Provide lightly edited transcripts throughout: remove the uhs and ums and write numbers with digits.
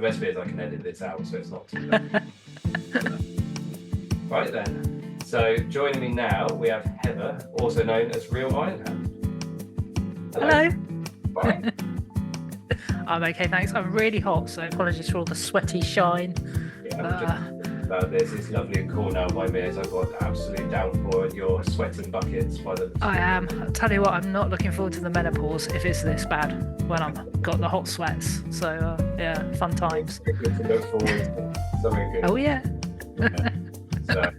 The best bit is I can edit this out, so it's not too bad. Right then. So joining me now, we have Heather, also known as Realironhand. Hello. Fine. I'm okay, thanks. I'm really hot, so apologies for all the sweaty shine. Yeah, this is lovely and cool now by me as I've got absolute downpour and you're sweating buckets by the... I am. I'll tell you what, I'm not looking forward to the menopause if it's this bad when I've got the hot sweats. So, yeah, fun times. Good to look forward to something good. Oh, yeah. So,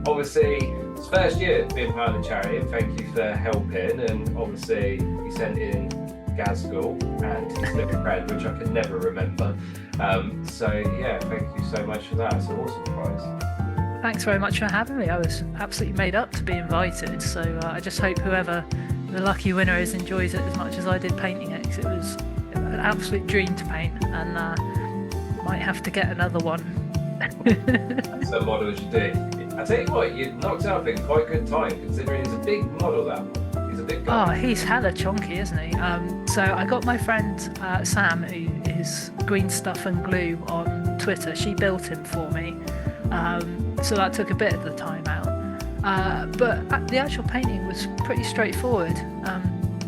obviously, it's first year being part of the charity, and thank you for helping. And obviously, you sent in Gaskell and his little friend, which I can never remember. So yeah, thank you so much for that. It's an awesome prize. Thanks very much for having me. I was absolutely made up to be invited. So I just hope whoever the lucky winner is enjoys it as much as I did painting it, because it was an absolute dream to paint, and might have to get another one. So model as you did. I tell you what, you knocked it up in quite good time, considering it's a big model, that one. He's a big guy. Oh, he's hella chonky, isn't he? So I got my friend Sam, who is Green Stuff and Glue on Twitter. She built him for me. So that took a bit of the time out. But the actual painting was pretty straightforward.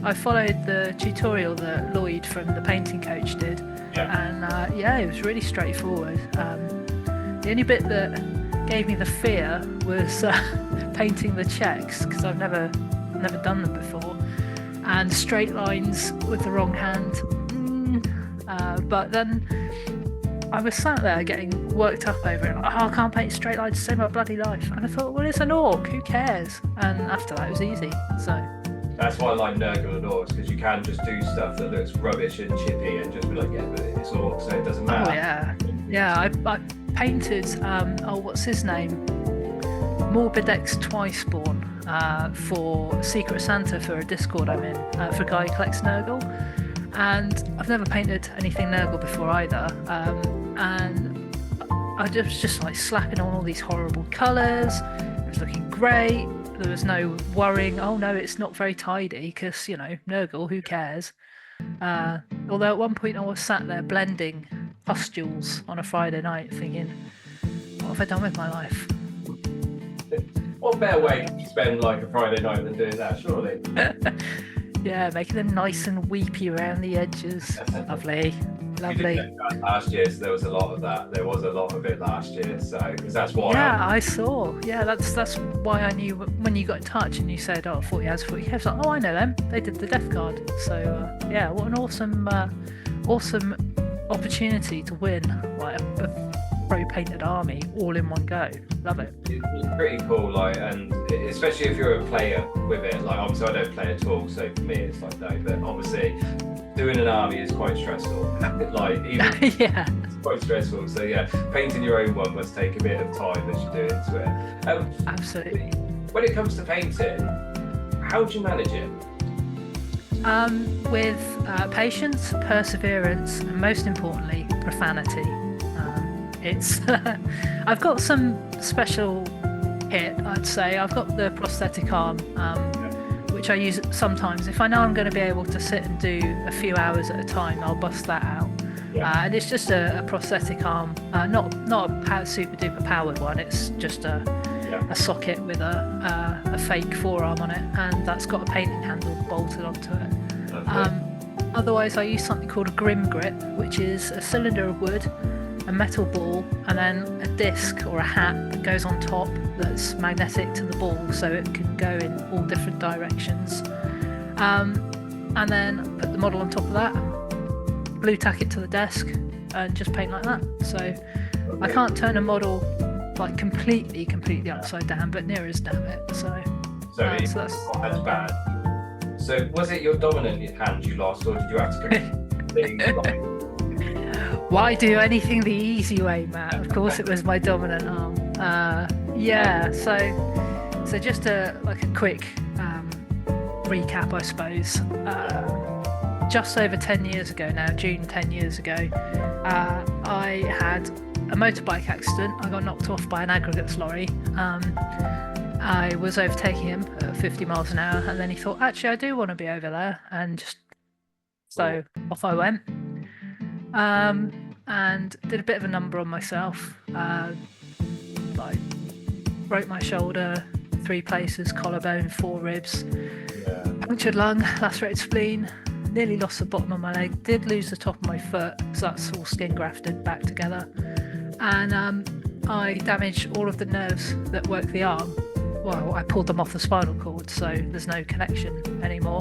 I followed the tutorial that Lloyd from the Painting Coach did. Yeah. And yeah, it was really straightforward. The only bit that gave me the fear was painting the checks, because I've never done them before, and straight lines with the wrong hand. But then I was sat there getting worked up over it, like, oh, I can't paint straight lines to save my bloody life. And I thought, well, it's an orc, who cares? And after that it was easy. So that's why I like Nurgle and orcs, because you can just do stuff that looks rubbish and chippy and just be like, yeah, but it's orcs, so it doesn't matter. Oh yeah. I painted what's his name, Morbidex Twiceborn, for Secret Santa for a Discord I'm in, for a guy who collects Nurgle. And I've never painted anything Nurgle before either. And I was just like slapping on all these horrible colours. It was looking great. There was no worrying, oh no, it's not very tidy, because, you know, Nurgle, who cares? Although at one point I was sat there blending pustules on a Friday night thinking, what have I done with my life? What better way to spend like a Friday night than doing that, surely? Yeah, making them nice and weepy around the edges. Lovely. We did that last year, so there was a lot of that. There was a lot of it last year, so because that's why. Yeah, I saw. Yeah, that's why I knew when you got in touch and you said, "Oh, 40 hours, 40 hours." I was like, "Oh, I know them. They did the Death Guard." So yeah, what an awesome opportunity to win like a pro-painted army all in one go. Love it. It's pretty cool, like, and especially if you're a player with it. Like, obviously, I don't play at all, so for me, it's like no. But obviously, doing an army is quite stressful. Like, even yeah, it's quite stressful. So yeah, painting your own one must take a bit of time as you do into it. Absolutely. When it comes to painting, how do you manage it? With patience, perseverance, and most importantly, profanity. It's I've got some special kit, I'd say. I've got the prosthetic arm, which I use sometimes. If I know I'm going to be able to sit and do a few hours at a time, I'll bust that out. Yeah. And it's just a prosthetic arm, not a super duper powered one. It's just a socket with a fake forearm on it, and that's got a painting handle bolted onto it. Otherwise, I use something called a grim grip, which is a cylinder of wood, a metal ball, and then a disc or a hat that goes on top that's magnetic to the ball, so it can go in all different directions. And then put the model on top of that, blue tack it to the desk, and just paint like that. So I can't turn a model like completely upside down, but near as damn it. So It's that's not as bad. So was it your dominant hand you lost, or did you have to Why do anything the easy way, Matt? Of course it was my dominant arm. Yeah, so just a quick recap, I suppose. Just over 10 years ago now, June 10 years ago, I had a motorbike accident. I got knocked off by an aggregates lorry. I was overtaking him at 50 miles an hour, and then he thought, actually, I do want to be over there, and just so off I went. and did a bit of a number on myself. Like broke my shoulder 3 places, collarbone, 4 ribs, punctured lung, lacerated spleen, nearly lost the bottom of my leg, did lose the top of my foot, so that's all skin grafted back together, and I damaged all of the nerves that work the arm. Well, I pulled them off the spinal cord, so there's no connection anymore.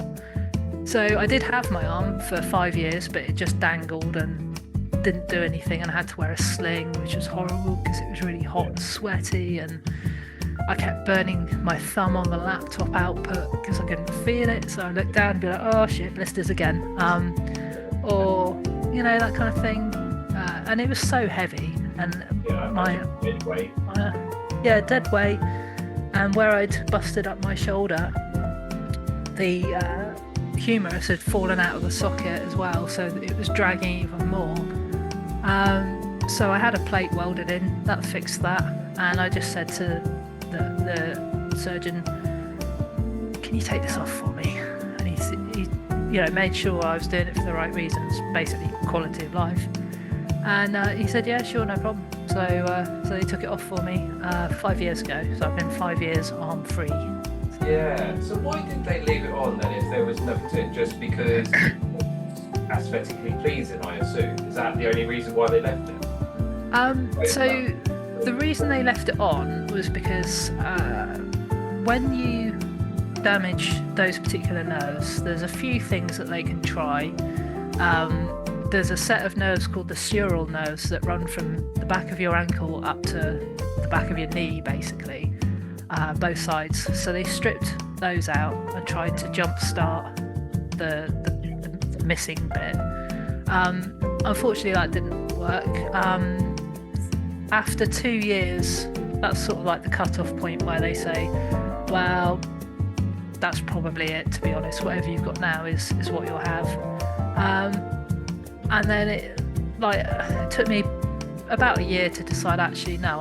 So I did have my arm for 5 years, but it just dangled and didn't do anything, and I had to wear a sling, which was horrible because it was really hot and sweaty, and I kept burning my thumb on the laptop output because I couldn't feel it. So I looked down and be like, oh shit, blisters again, or that kind of thing. And it was so heavy, and dead weight. Dead weight. And where I'd busted up my shoulder, the humerus had fallen out of the socket as well, so it was dragging even more. So I had a plate welded in that fixed that, and I just said to the surgeon, "Can you take this off for me?" And he made sure I was doing it for the right reasons, basically quality of life. And he said, "Yeah, sure, no problem." So they took it off for me 5 years ago. So I've been 5 years arm free. Yeah. So why did they leave it on then if there was nothing to it? Just because aesthetically pleasing, I assume. Is that the only reason why they left it? So the reason they left it on was because when you damage those particular nerves, there's a few things that they can try. There's a set of nerves called the sural nerves that run from the back of your ankle up to the back of your knee, basically, both sides. So they stripped those out and tried to jumpstart the missing bit. Unfortunately, that didn't work. After 2 years, that's sort of like the cut-off point where they say, well, that's probably it, to be honest. Whatever you've got now is what you'll have. And then it took me about a year to decide, actually, no,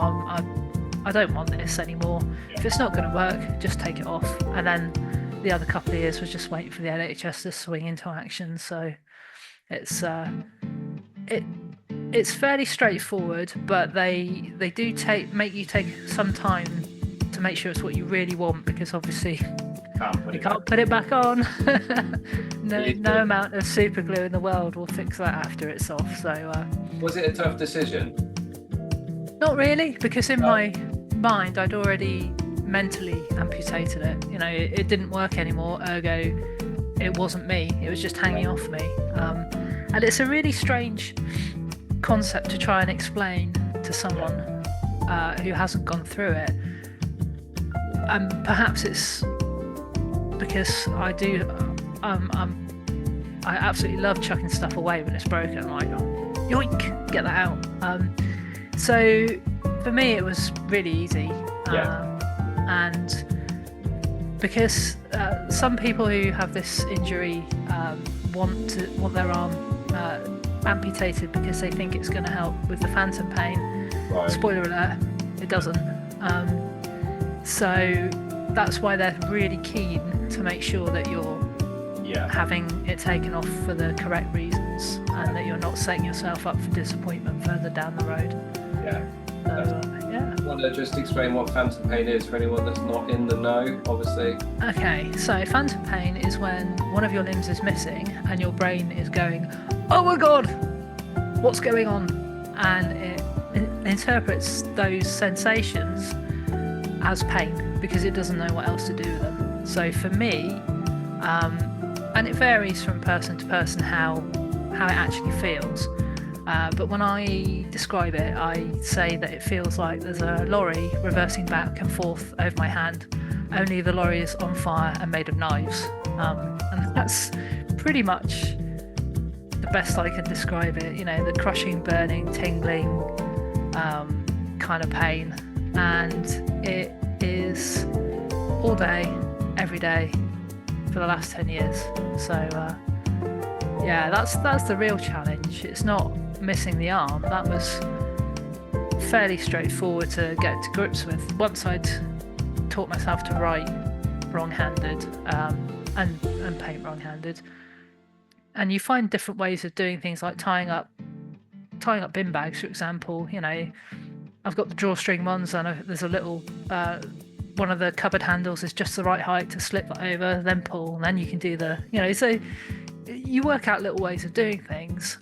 I don't want this anymore. If it's not going to work, just take it off. And then the other couple of years was just waiting for the NHS to swing into action. So it's fairly straightforward, but they do make you take some time to make sure it's what you really want, because obviously you can't put it back on. no amount of super glue in the world will fix that after it's off. So was it a tough decision? Not really, because in my mind I'd already mentally amputated it. It didn't work anymore, ergo it wasn't me, it was just hanging off me. And it's a really strange concept to try and explain to someone who hasn't gone through it. And perhaps it's because I absolutely love chucking stuff away when it's broken. I'm like, yoink, get that out. So for me it was really easy. And because some people who have this injury want their arm amputated because they think it's going to help with the phantom pain. Right. Spoiler alert, it doesn't. So that's why they're really keen to make sure that you're having it taken off for the correct reasons, and that you're not setting yourself up for disappointment further down the road. Want to just explain what phantom pain is for anyone that's not in the know, obviously? Okay, so phantom pain is when one of your limbs is missing and your brain is going, oh my god, what's going on? And it interprets those sensations as pain because it doesn't know what else to do with them. So for me, and it varies from person to person how it actually feels, but when I describe it, I say that it feels like there's a lorry reversing back and forth over my hand, only the lorry is on fire and made of knives. And that's pretty much the best I can describe it. The crushing, burning, tingling kind of pain, and it is all day, every day for the last 10 years. So that's the real challenge. It's not missing the arm. That was fairly straightforward to get to grips with once I'd taught myself to write wrong-handed and paint wrong-handed. And you find different ways of doing things, like tying up tying up bin bags, for example, I've got the drawstring ones, and there's a little one of the cupboard handles is just the right height to slip that over, then pull, and then you can do so you work out little ways of doing things.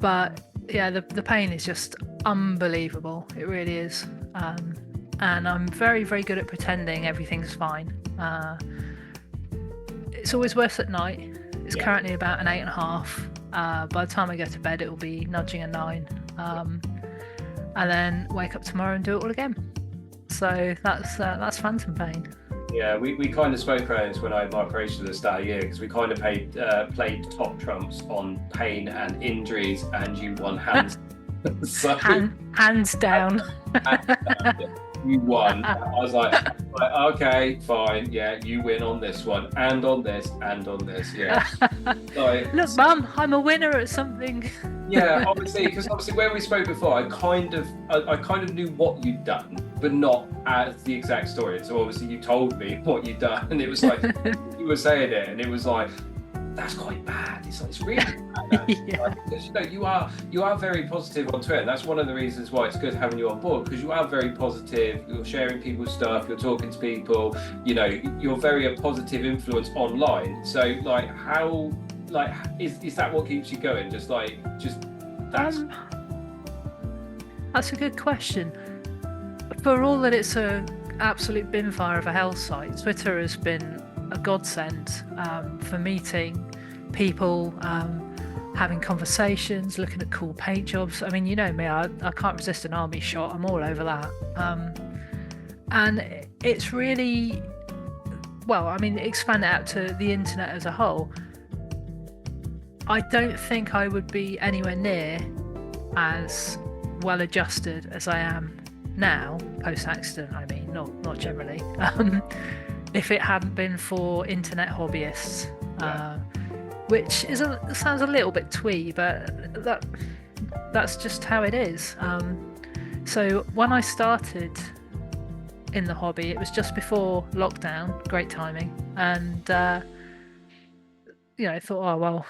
But yeah, the pain is just unbelievable. It really is. And I'm very, very good at pretending everything's fine. It's always worse at night. It's currently about an 8.5. By the time I go to bed, it will be nudging a 9. And then wake up tomorrow and do it all again. So that's phantom pain. Yeah, we kind of spoke around this when I had my operation at the start of the year, because we kind of played top trumps on pain and injuries, and you won hands. So, hands down. You won. I was like, okay, fine, yeah, you win on this one, and on this, and on this, yeah. Look, Mum, I'm a winner at something. Yeah, because when we spoke before, I kind of knew what you'd done, but not as the exact story. So obviously you told me what you'd done, and it was like you were saying it, and it was like, that's quite bad. It's really bad. Yeah. Because you are very positive on Twitter. And that's one of the reasons why it's good having you on board, because you are very positive. You're sharing people's stuff. You're talking to people. You're very a positive influence online. So how is that what keeps you going? Just that's a good question. For all that it's a absolute bin fire of a hell site, Twitter has been a godsend for meeting people, having conversations, looking at cool paint jobs. I mean, you know me, I can't resist an army shot. I'm all over that. And it's really, expand it out to the internet as a whole. I don't think I would be anywhere near as well adjusted as I am now, post-accident. I mean, not generally. If it hadn't been for internet hobbyists, which sounds a little bit twee, but that's just how it is. So when I started in the hobby, it was just before lockdown, great timing, and I thought, oh well,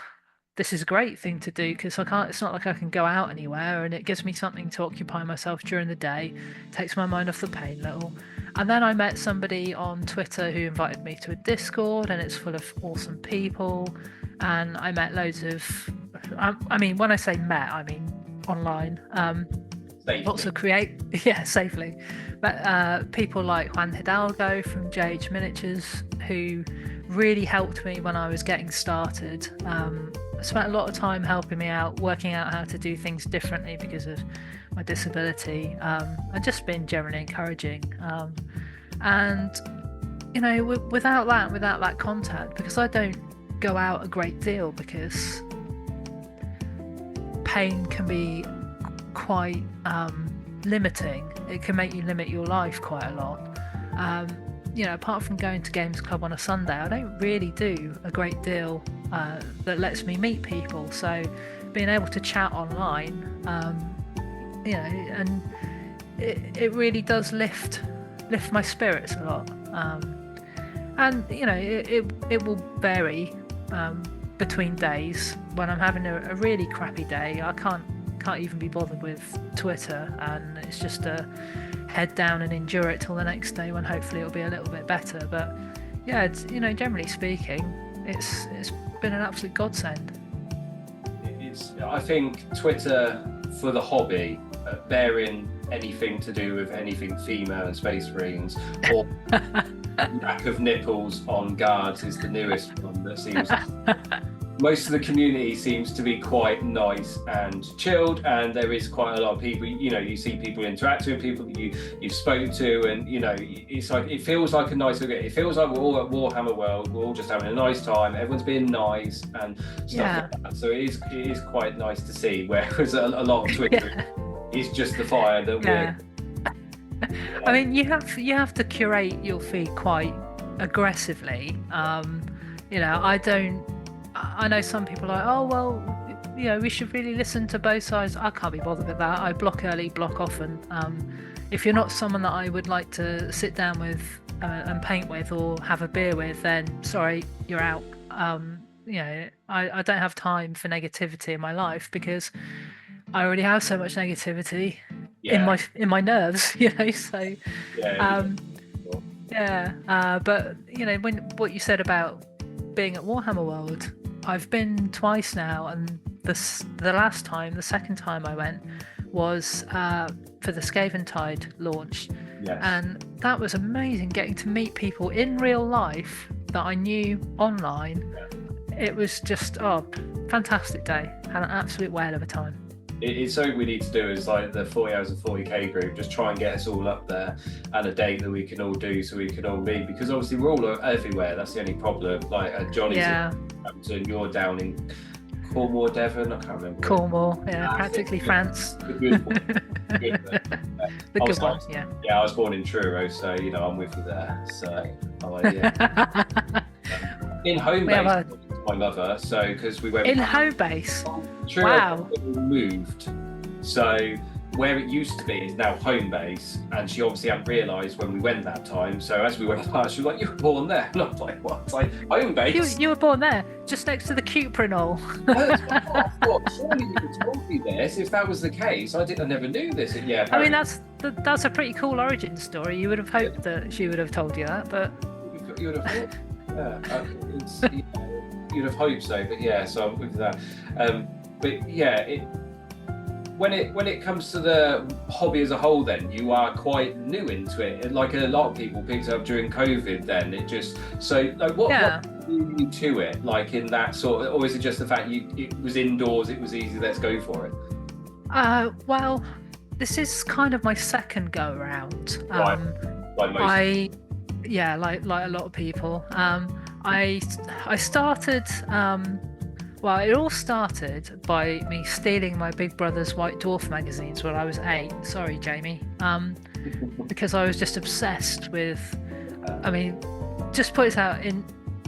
this is a great thing to do, because it's not like I can go out anywhere, and it gives me something to occupy myself during the day, takes my mind off the pain a little. And then I met somebody on Twitter who invited me to a Discord, and it's full of awesome people. And I met loads of, when I say met, I mean online. Lots of safely. But people like Juan Hidalgo from JH Miniatures, who really helped me when I was getting started. Spent a lot of time helping me out, working out how to do things differently because of my disability, and just been generally encouraging. And without that contact, because I don't go out a great deal, because pain can be quite limiting. It can make you limit your life quite a lot. Apart from going to Games Club on a Sunday, I don't really do a great deal that lets me meet people. So being able to chat online, and it really does lift my spirits a lot. And it will vary between days. When I'm having a really crappy day, I can't even be bothered with Twitter, and it's just a head down and endure it till the next day, when hopefully it'll be a little bit better. But yeah, it's, generally speaking, it's been an absolute godsend. I think Twitter for the hobby, bearing anything to do with anything female and space marines, or lack of nipples on guards, is the newest one that seems. Most of the community seems to be quite nice and chilled, and there is quite a lot of people. You see people interacting with people that you've spoken to, and it's like, it feels like a nice. It feels like we're all at Warhammer World. We're all just having a nice time. Everyone's being nice and stuff like that. So it is quite nice to see. Whereas a lot of Twitter is just the fire that we're. I mean, you have to curate your feed quite aggressively. I know some people are like, oh well, we should really listen to both sides. I can't be bothered with that. I block early, block often. If you're not someone that I would like to sit down with and paint with or have a beer with, then sorry, you're out. I don't have time for negativity in my life because I already have so much negativity Yeah, in my nerves, So yeah, um, yeah. But when what you said about being at Warhammer World, I've been twice now, and the last time, the second time I went was for the Scaventide launch, yes. and that was amazing. Getting to meet people in real life that I knew online. It was just fantastic day. Had an absolute whale of a time. It's something we need to do is like the 40 hours of 40k group, just try and get us all up there and a date that we can all do so we can all meet, because obviously we're all everywhere. That's the only problem. Like Johnny's in Hampton, you're down in Cornwall, Devon, I can't remember. Cornwall, practically France. The good one. The good one, yeah. Yeah, I was born in Truro, so I'm with you there. So yeah. In home base, my mother. So because we went in home base. Truro, wow. Moved. So where it used to be is now home base, and she obviously hadn't realised when we went that time. So as we went past, she was like, "You were born there," and I was like, "What?" It's like home base. You were born there, just next to the Cuprinol. I thought, surely you could told me this. If that was the case, I never knew this. And yeah, I mean that's a pretty cool origin story. You would have hoped that she would have told you that, but you would have thought, you'd have hoped so. But yeah, so I'm with that. But yeah, when it comes to the hobby as a whole, then you are quite new into it. Like a lot of people picked up during COVID. Then it just what drew you to it? Like in that sort of, or is it just the fact it was indoors, it was easy, let's go for it? Well, this is kind of my second go around. Right. Like most. Like a lot of people. I started. Well, it all started by me stealing my big brother's White Dwarf magazines when I was 8. Sorry, Jamie. Because I was just obsessed with. I mean, just put it out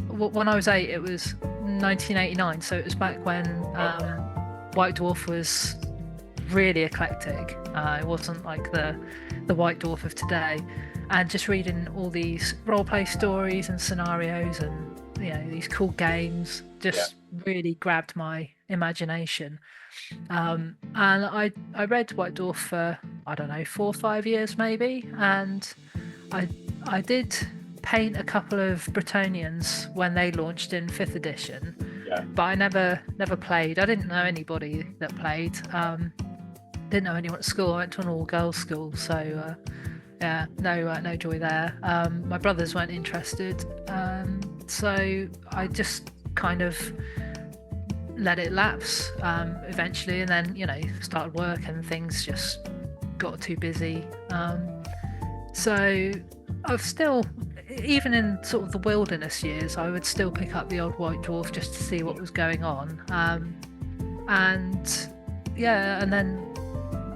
when I was 8. It was 1989, so it was back when White Dwarf was really eclectic. It wasn't like the White Dwarf of today. And just reading all these role-play stories and scenarios and these cool games just really grabbed my imagination. And I read White Dwarf for, I don't know, 4 or 5 years maybe, and I did paint a couple of Bretonians when they launched in 5th edition, but I never played. I didn't know anybody that played. Didn't know anyone at school. I went to an all-girls school, so no joy there. My brothers weren't interested, so I just kind of let it lapse eventually, and then started work and things just got too busy. So I've still, even in sort of the wilderness years, I would still pick up the old White Dwarf just to see what was going on. And then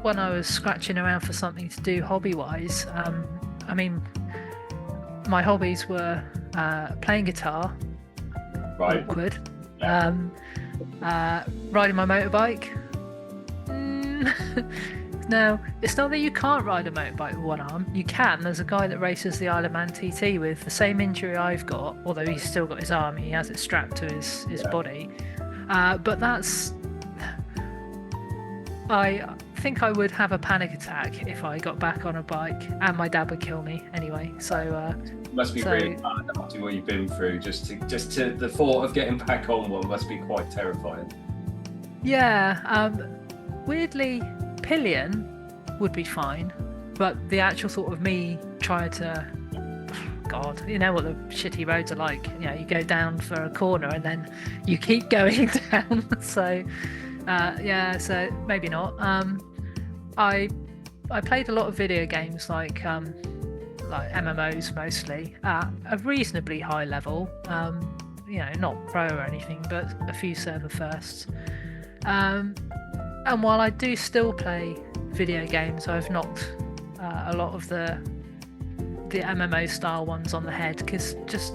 when I was scratching around for something to do hobby-wise, I mean, my hobbies were playing guitar, right. Awkward, riding my motorbike. No, it's not that you can't ride a motorbike with one arm. You can. There's a guy that races the Isle of Man TT with the same injury I've got, although he's still got his arm. He has it strapped to his body. But that's... I think I would have a panic attack if I got back on a bike, and my dad would kill me anyway. So it must be really hard after what you've been through. Just to the thought of getting back on one must be quite terrifying. Yeah. Weirdly, pillion would be fine, but the actual thought of me trying to, God, you know what the shitty roads are like. You go down for a corner and then you keep going down. So so maybe not. I played a lot of video games like MMOs mostly at a reasonably high level. Not pro or anything, but a few server firsts. And while I do still play video games, I've knocked a lot of the MMO style ones on the head, because just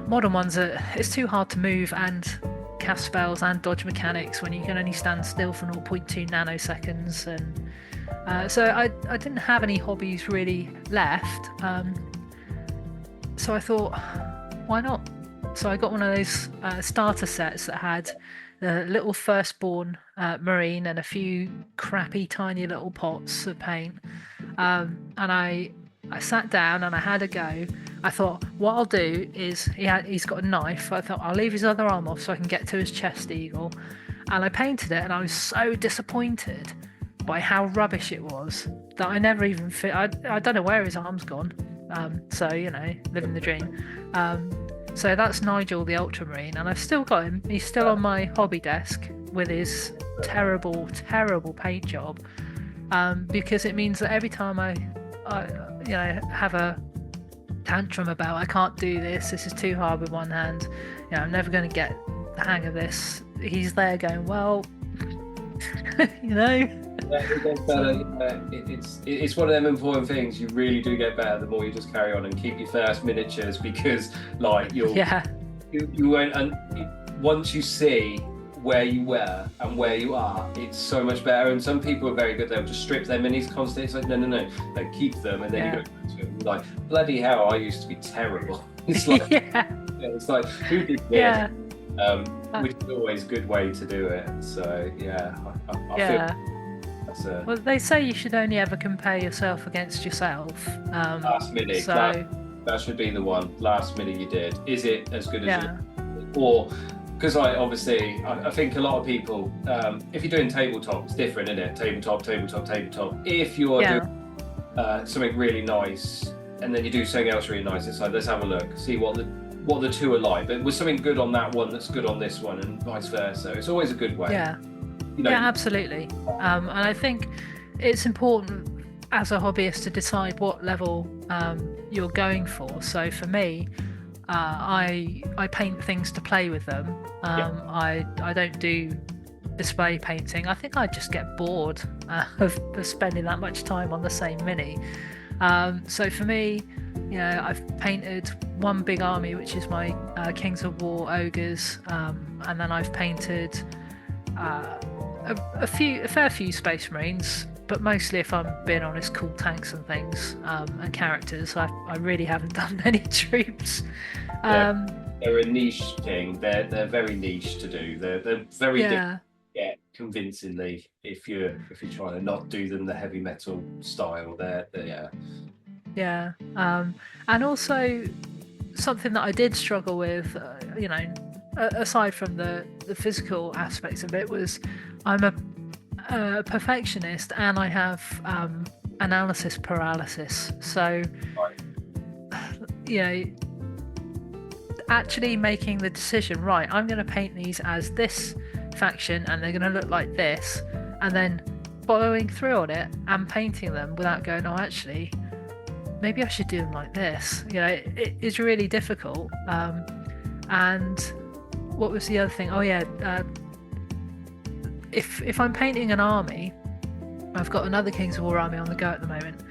modern ones it's too hard to move and cast spells and dodge mechanics when you can only stand still for 0.2 nanoseconds, and so I didn't have any hobbies really left. So I thought, why not So I got one of those starter sets that had the little firstborn marine and a few crappy tiny little pots of paint. And I sat down and I had a go. I thought what I'll do is he's got a knife. I thought I'll leave his other arm off so I can get to his chest eagle. And I painted it, and I was so disappointed by how rubbish it was that I never even fit. I don't know where his arm's gone. So living the dream. So that's Nigel the Ultramarine, and I've still got him. He's still on my hobby desk with his terrible paint job, because it means that every time I have a tantrum about I can't do this is too hard with one hand, I'm never going to get the hang of this, he's there going, well, It's one of them important things. You really do get better the more you just carry on and keep your first miniatures, because you won't, and once you see where you were and where you are, it's so much better. And some people are very good, they'll just strip their minis constantly. It's like no, they keep them, and then you go back to it, like, bloody hell, I used to be terrible. It's like it's like, who did this? Which is always a good way to do it. So I feel that's well, they say you should only ever compare yourself against yourself. Last mini, so that should be the one. Last mini you did, is it as good as or because I think a lot of people, if you're doing tabletop, it's different, isn't it? Tabletop. If you're doing something really nice, and then you do something else really nice, it's like, let's have a look, see what the two are like. But was something good on that one that's good on this one, and vice versa. It's always a good way. Yeah, absolutely. And I think it's important as a hobbyist to decide what level you're going for. So for me, I paint things to play with them. I don't do display painting. I think I just get bored of spending that much time on the same mini. So for me, I've painted one big army, which is my Kings of War ogres, and then I've painted a fair few Space Marines, but mostly, if I'm being honest, cool tanks and things, and characters. I really haven't done many troops. They're a niche thing. They're very niche to do. They're very difficult to get convincingly if you're trying to not do them the heavy metal style. And also something that I did struggle with, aside from the physical aspects of it, was I'm a perfectionist, and I have analysis paralysis. So actually making the decision, right, I'm going to paint these as this faction and they're going to look like this, and then following through on it and painting them without going, oh, actually maybe I should do them like this. It is really difficult. And what was the other thing? If I'm painting an army, I've got another Kings of War army on the go at the moment.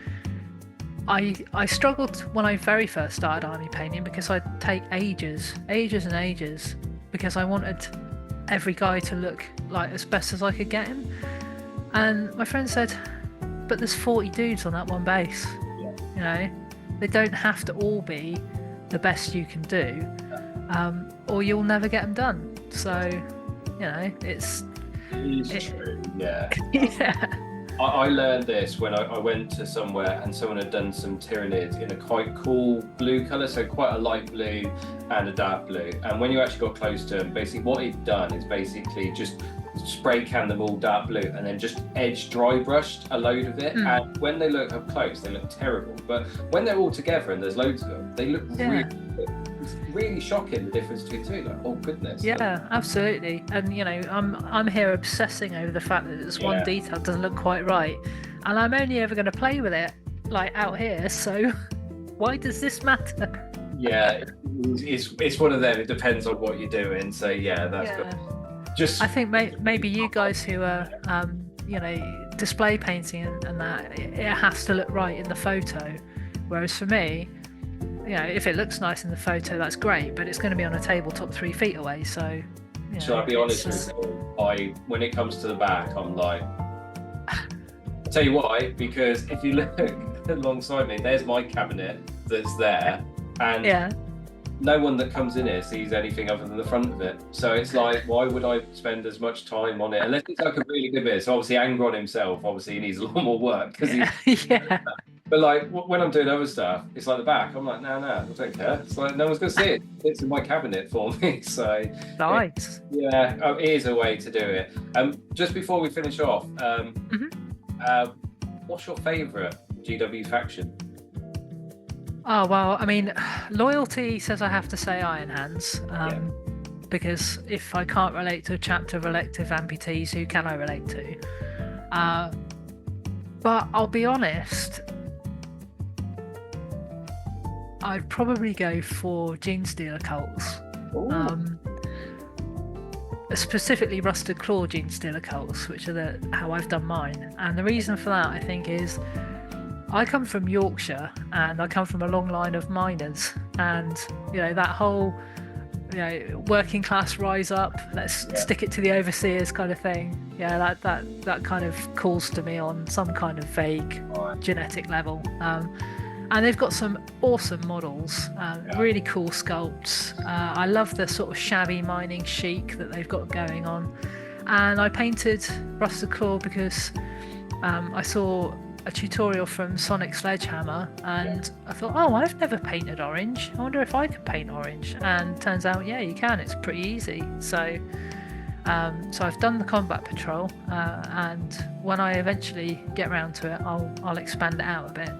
I struggled when I very first started army painting, because I'd take ages because I wanted every guy to look like as best as I could get him. And my friend said, but there's 40 dudes on that one base. They don't have to all be the best you can do, or you'll never get them done. So it's true. I learned this when I went to somewhere and someone had done some Tyranids in a quite cool blue colour, so quite a light blue and a dark blue. And when you actually got close to them, basically what he'd done is basically just spray can them all dark blue and then just edge dry brushed a load of it. And when they look up close, they look terrible. But when they're all together and there's loads of them, they look really good. It's really shocking, the difference between the two. Like, oh goodness. Absolutely. And I'm here obsessing over the fact that this one detail doesn't look quite right, and I'm only ever going to play with it like out here, so why does this matter? It's one of them. It depends on what you're doing. So that's good. I think maybe you guys who are display painting and that, it has to look right in the photo, whereas for me, if it looks nice in the photo, that's great, but it's going to be on a tabletop 3 feet away. So, shall I be honest with you? When it comes to the back, I'm like, I'll tell you why, because if you look alongside me, there's my cabinet that's there, and no one that comes in here sees anything other than the front of it. So it's like, why would I spend as much time on it? Unless it's like a really good beer. So obviously Angron himself, obviously he needs a lot more work because Yeah. But like when I'm doing other stuff, it's like the back. I'm like, no, I don't care. It's like no one's gonna see it. It's in my cabinet for me. So Nice. it is a way to do it. Just before we finish off, what's your favourite GW faction? Oh, well, I mean, loyalty says I have to say Iron Hands, because if I can't relate to a chapter of elective amputees, who can I relate to? But I'll be honest, I'd probably go for Gene Stealer cults. Specifically Rusted Claw Gene Stealer cults, which are how I've done mine. And the reason for that, I think, is I come from Yorkshire and I come from a long line of miners, and that whole working class rise up, let's stick it to the overseers kind of thing. That kind of calls to me on some kind of vague genetic level. And they've got some awesome models, really cool sculpts. I love the sort of shabby mining chic that they've got going on. And I painted Rusted Claw because I saw a tutorial from Sonic Sledgehammer, and I thought, I've never painted orange. I wonder if I can paint orange. And turns out, you can. It's pretty easy. So I've done the combat patrol, and when I eventually get around to it, I'll expand it out a bit.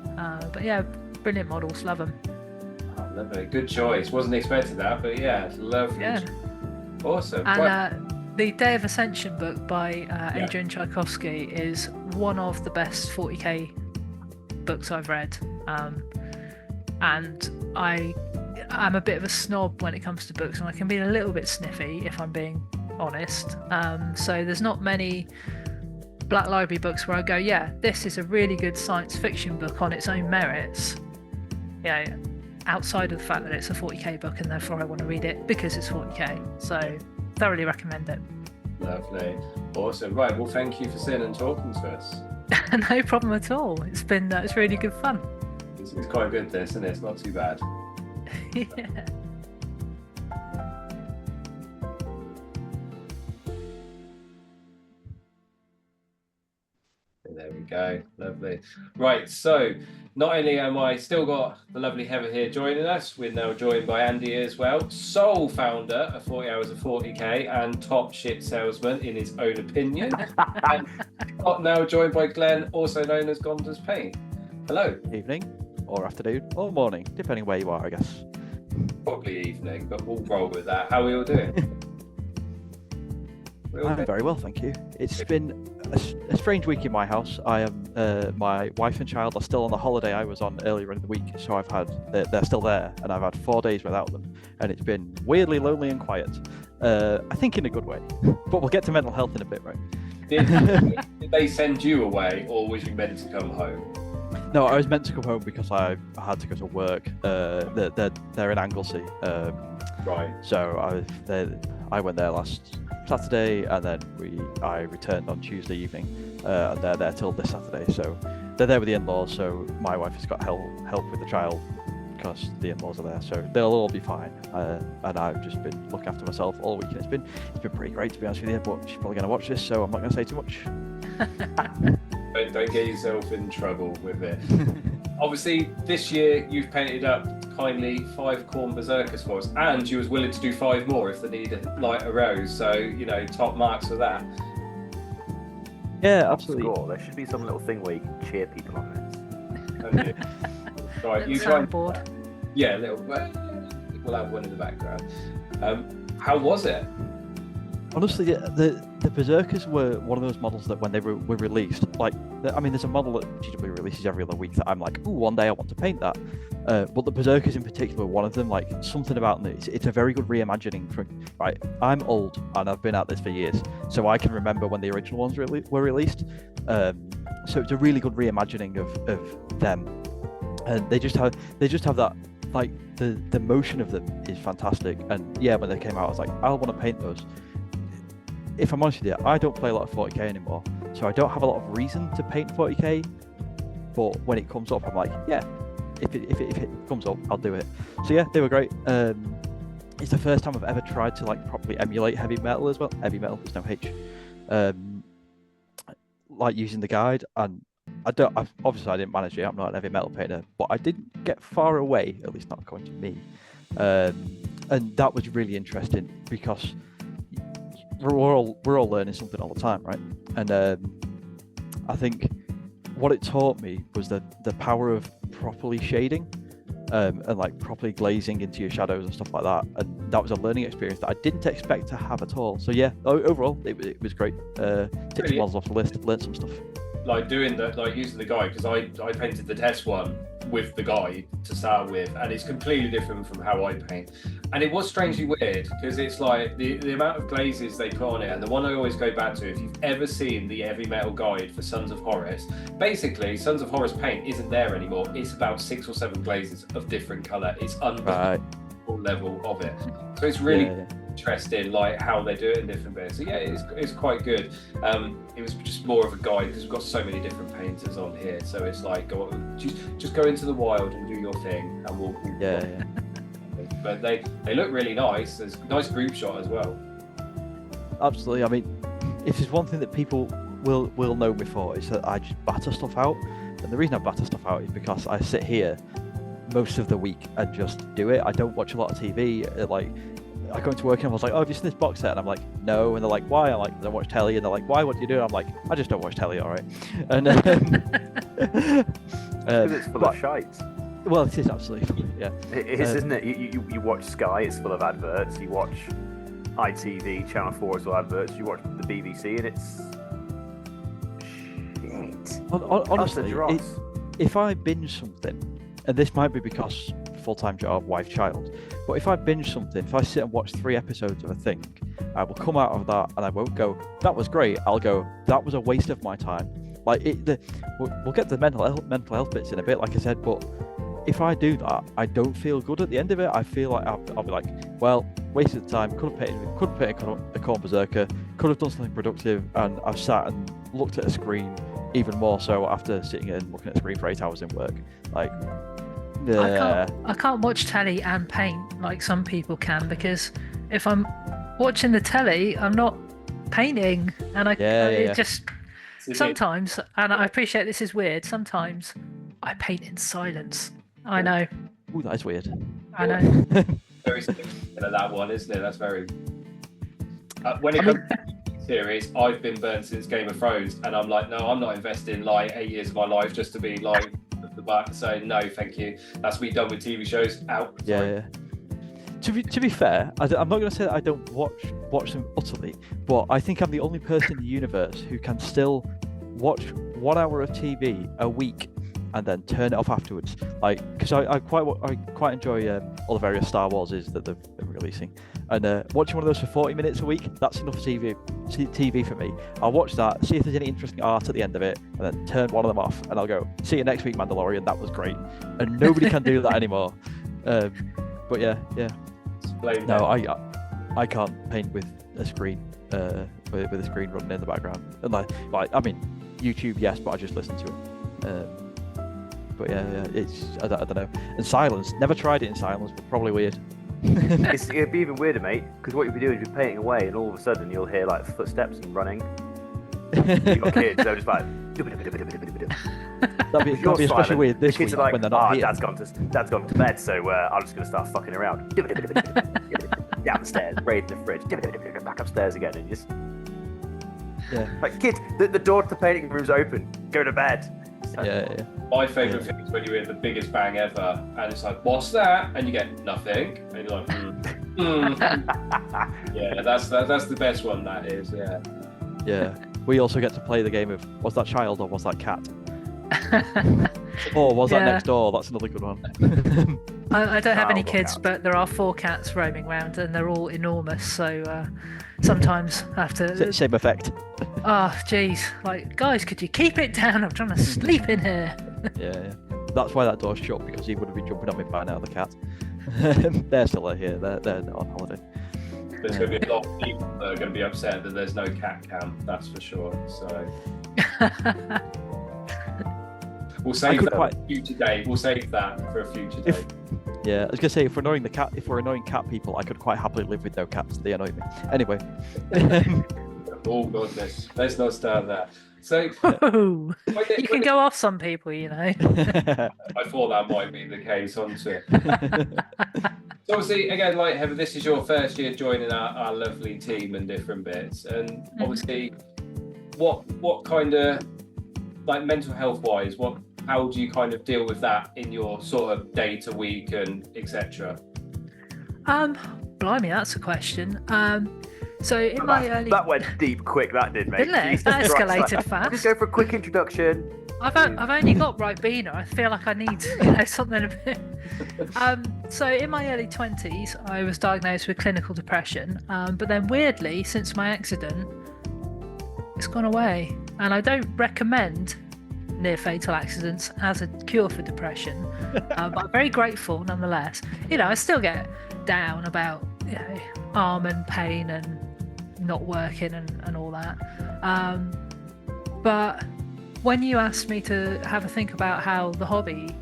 But yeah, brilliant models, love them. Oh, lovely, good choice. Wasn't expecting that, but lovely. Yeah. Awesome. And the Day of Ascension book by Adrian Tchaikovsky is one of the best 40k books I've read, and I'm a bit of a snob when it comes to books, and I can be a little bit sniffy if I'm being honest. So there's not many Black Library books where I go, this is a really good science fiction book on its own merits, outside of the fact that it's a 40k book and therefore I want to read it because it's 40k. So thoroughly recommend it. Lovely. Awesome. Right, well, thank you for sitting and talking to us. No problem at all. It's been it's really good fun. It's quite good, this, and it's not too bad. Yeah. There we go. Lovely. Right, so not only am I still got the lovely Heather here joining us, we're now joined by Andy as well, sole founder of 40 Hours of 40k and top shit salesman in his own opinion. And now joined by Glen, also known as Gonders Paint. Hello. Evening, or afternoon, or morning, depending where you are, I guess. Probably evening, but we'll roll with that. How are we all doing? I'm very well, thank you. It's been a strange week in my house. I am my wife and child are still on the holiday I was on earlier in the week, so they're still there, and I've had 4 days without them, and it's been weirdly lonely and quiet. I think in a good way, but we'll get to mental health in a bit, right? Did they send you away, or was you meant to come home? No, I was meant to come home because I had to go to work. They're in Anglesey, right. So I went there last Saturday, and then I returned on Tuesday evening, and they're there till this Saturday. So they're there with the in-laws. So my wife has got help with the child because the in-laws are there. So they'll all be fine. And I've just been looking after myself all week, and it's been pretty great, to be honest with you. But she's probably going to watch this, so I'm not going to say too much. Don't get yourself in trouble with it. Obviously, this year you've painted up kindly 5 Khorne Berserkers for us, and you was willing to do 5 more if the need arose. So top marks for that. Yeah, absolutely. Score. There should be some little thing where you can cheer people on this. Right, you try. Yeah, a little. We'll have one in the background. How was it? Honestly, the Berserkers were one of those models that when they were released, there's a model that GW releases every other week that I'm like, ooh, one day I want to paint that. But the Berserkers in particular, one of them, like something about them, it's a very good reimagining. Right, I'm old and I've been at this for years, so I can remember when the original ones were released. So it's a really good reimagining of them, and they just have that, like the motion of them is fantastic. And yeah, when they came out, I was like, I want to paint those. If I'm honest with you, I don't play a lot of 40k anymore, so I don't have a lot of reason to paint 40k. But when it comes up, I'm like, yeah, if it comes up, I'll do it. So yeah, they were great. It's the first time I've ever tried to like properly emulate heavy metal as well. Heavy metal, there's no H. Like using the guide, and obviously I didn't manage it. I'm not an heavy metal painter, but I didn't get far away, at least not according to me. And that was really interesting because we're all learning something all the time, right? And I think what it taught me was the power of properly shading. And like properly glazing into your shadows and stuff like that, and that was a learning experience that I didn't expect to have at all. So yeah, overall it was great. Tipped some models off the list, learned some stuff. Like doing the using the guide, because I painted the test one with the guide to start with, and it's completely different from how I paint. And it was strangely weird because it's like the amount of glazes they put on it, and the one I always go back to, if you've ever seen the heavy metal guide for Sons of Horus, basically Sons of Horus paint isn't there anymore. It's about 6 or 7 glazes of different colour. It's unbelievable level of it. So it's really interesting, like how they do it in different bits. So yeah, it's quite good. It was just more of a guide because we've got so many different painters on here. So it's like just go into the wild and do your thing, and we'll But they look really nice. There's a nice group shot as well. Absolutely. I mean, if there's one thing that people will know me for, is that I just batter stuff out. And the reason I batter stuff out is because I sit here most of the week and just do it. I don't watch a lot of TV. Like, I go into work and I was like, oh, have you seen this box set? And I'm like, no. And they're like, why? I'm like, I don't watch telly. And they're like, why? What do you do? I'm like, I just don't watch telly, all right. And because it's full of shite. Well, it is absolutely, yeah. It is, isn't it? You watch Sky, it's full of adverts. You watch ITV, Channel 4 is full of adverts. You watch the BBC, and it's shit. Honestly, if I binge something, and this might be because full-time job, wife, child, but if I binge something, if I sit and watch 3 episodes of a thing, I will come out of that and I won't go, that was great. I'll go, that was a waste of my time. Like we'll get the mental health bits in a bit, like I said, but if I do that, I don't feel good at the end of it. I feel like I'll be like, well, wasted the time, could have painted a Corn Berserker, could have done something productive, and I've sat and looked at a screen even more so after sitting and looking at a screen for 8 hours in work. Like, I can't watch telly and paint like some people can, because if I'm watching the telly, I'm not painting, and it just sometimes, and I appreciate this is weird, sometimes I paint in silence. I know. Ooh, that is weird. I know. Very significant of that one, isn't it? That's very. When it comes to series, I've been burnt since Game of Thrones, and I'm like, no, I'm not investing like 8 years of my life just to be like the back. So no, thank you. That's me done with TV shows. Out. Yeah. To be fair, I'm not going to say that I don't watch them utterly, but I think I'm the only person in the universe who can still watch 1 hour of TV a week and then turn it off afterwards. Like, because I quite enjoy all the various Star Warses that they've been releasing, and watching one of those for 40 minutes a week, that's enough TV for me. I'll watch that, see if there's any interesting art at the end of it, and then turn one of them off, and I'll go, see you next week, Mandalorian, that was great. And nobody can do that anymore. But yeah. No, I can't paint with a screen with a screen running in the background. And like I mean, YouTube, yes, but I just listen to it. But yeah, it's I don't know. And silence, never tried it in silence, but probably weird. It'd be even weirder, mate, because what you'd be doing is you're painting away, and all of a sudden you'll hear like footsteps and running. You've got kids, they're just like. That'd be especially weird this kids week are like, when they're not here. Dad's gone to bed, so I'm just gonna start fucking around. Down the stairs, raid the fridge, back upstairs again, and just like, kids, the door to the painting room's open. Go to bed. Yeah. My favourite thing is when you hear the biggest bang ever, and it's like, what's that? And you get nothing, and you're like, Yeah, that's the best one. That is, yeah. Yeah. We also get to play the game of, was that child or was that cat? Or was that next door? That's another good one. I don't have any kids, but there are 4 cats roaming around, and they're all enormous. So sometimes I have to. Same effect. Oh, jeez! Like, guys, could you keep it down? I'm trying to sleep in here. Yeah. That's why that door's shut, because he would have been jumping on me by now. The cat. They're still here. They're on holiday. There's going to be a lot of people that are going to be upset that there's no cat cam. That's for sure. So. We'll save that quite- for a future day. We'll save that for a future day. Yeah, I was gonna say if we're annoying cat people, I could quite happily live with no cats. They annoy me. Anyway. Oh goodness, let's not start that. So Ooh, you can go off some people, you know. I thought that might be the case, honestly. So obviously, again, like Heather, this is your first year joining our lovely team and different bits, and obviously, what kind of like mental health wise, how do you kind of deal with that in your sort of day to week and etc.? Blimey, that's a question. So in my early, that went deep quick. That did, mate. didn't it? Jesus That Christ. escalated Just fast. go for a quick introduction. I've only got Ribena. I feel like I need something a bit. So in my early 20s, I was diagnosed with clinical depression. But then weirdly, since my accident, it's gone away. And I don't recommend near fatal accidents as a cure for depression. But I'm very grateful nonetheless. I still get down about arm and pain and not working and all that. But when you asked me to have a think about how the hobby,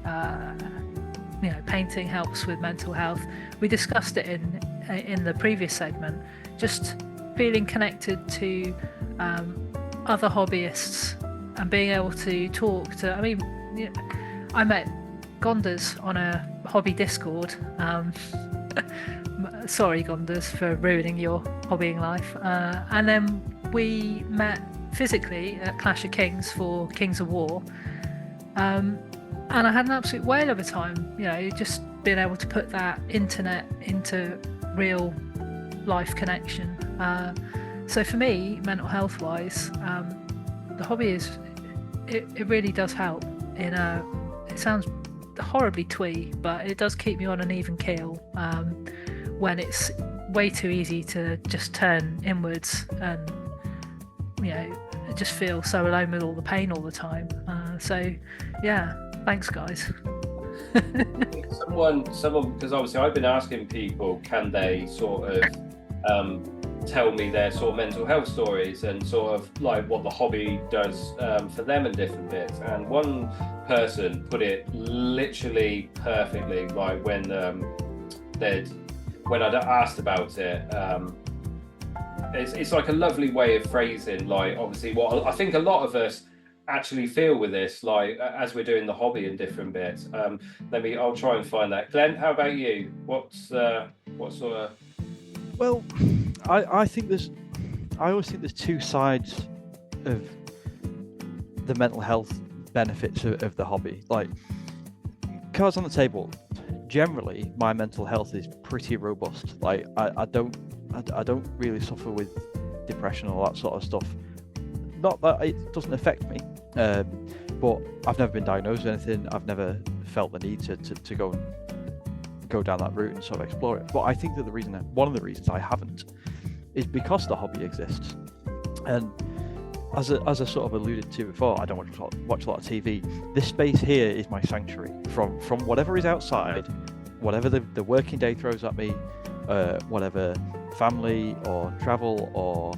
painting helps with mental health, we discussed it in the previous segment. Just feeling connected to other hobbyists and being able to talk to. I met Gonders on a hobby Discord. Sorry, Gonders, for ruining your hobbying life. And then we met physically at Clash of Kings for Kings of War. And I had an absolute whale of a time, just being able to put that internet into real life connection. So for me, mental health wise, the hobby it really does help. It sounds horribly twee, but it does keep me on an even keel when it's way too easy to just turn inwards and just feel so alone with all the pain all the time. So yeah, thanks guys. someone because obviously I've been asking people, can they sort of tell me their sort of mental health stories and sort of like what the hobby does for them and different bits. And one person put it literally perfectly, like when I'd asked about it. It's like a lovely way of phrasing, like obviously what I think a lot of us actually feel with this, like as we're doing the hobby and different bits. I'll try and find that. Glenn, how about you? What sort of? Well, I always think there's two sides of the mental health benefits of the hobby. Like, cards on the table, generally my mental health is pretty robust. Like I don't really suffer with depression or that sort of stuff. Not that it doesn't affect me, but I've never been diagnosed with anything. I've never felt the need to go down that route and sort of explore it. But I think that one of the reasons I haven't is because the hobby exists. And as I sort of alluded to before, I don't watch a lot of TV. This space here is my sanctuary from whatever is outside, whatever the working day throws at me, whatever family or travel or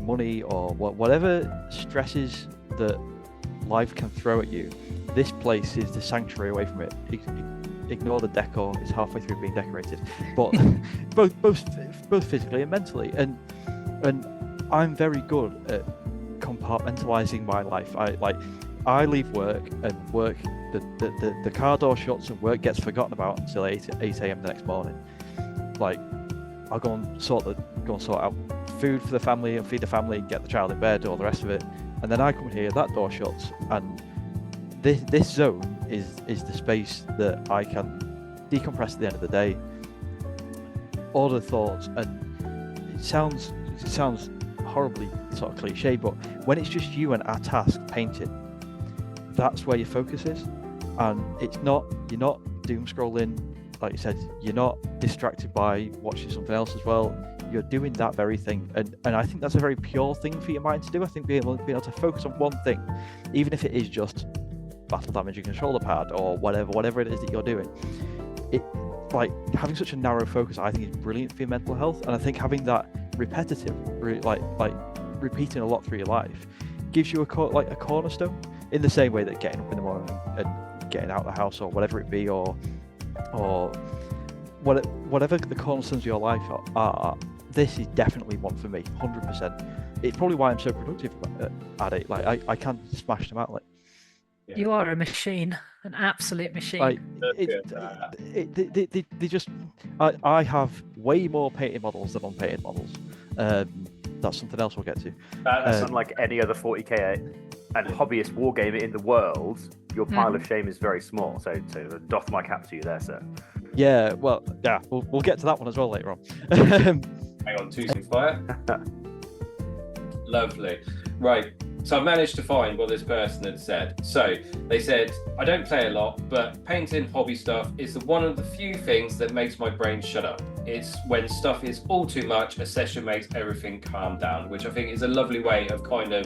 money or whatever stresses that life can throw at you. This place is the sanctuary away from it. Ignore the decor; it's halfway through being decorated, but both physically and mentally. And I'm very good at compartmentalizing my life. I leave work, and work the car door shuts and work gets forgotten about until 8 a.m. the next morning. Like, I'll go and sort out food for the family and feed the family and get the child in bed, all the rest of it, and then I come here, that door shuts, and this zone is the space that I can decompress at the end of the day, order thoughts. And it sounds horribly sort of cliche, but when it's just you and a task, painting, that's where your focus is. And you're not doom scrolling, like you said, you're not distracted by watching something else as well. You're doing that very thing, and I think that's a very pure thing for your mind to do. I think being able to focus on one thing, even if it is just battle damage and controller pad or whatever it is that you're doing, it, like, having such a narrow focus, I think is brilliant for your mental health. And I think having that repetitive, like repeating a lot through your life, gives you a cornerstone. in the same way that getting up in the morning and getting out of the house or whatever it be, or whatever the cornerstones of your life are, this is definitely one for me, 100%. It's probably why I'm so productive at it. Like I can smash them out. Like, you are a machine, an absolute machine. Like, they just, I have way more painted models than unpainted models. That's something else we'll get to. That's unlike any other 40k and hobbyist wargamer in the world. Your pile of shame is very small. So doff my cap to you there, sir. Yeah, well, yeah, we'll get to that one as well later on. Hang on, 2 fire. Lovely. Right. So I've managed to find what this person had said. So they said, I don't play a lot, but painting hobby stuff is one of the few things that makes my brain shut up. It's when stuff is all too much, a session makes everything calm down, which I think is a lovely way of kind of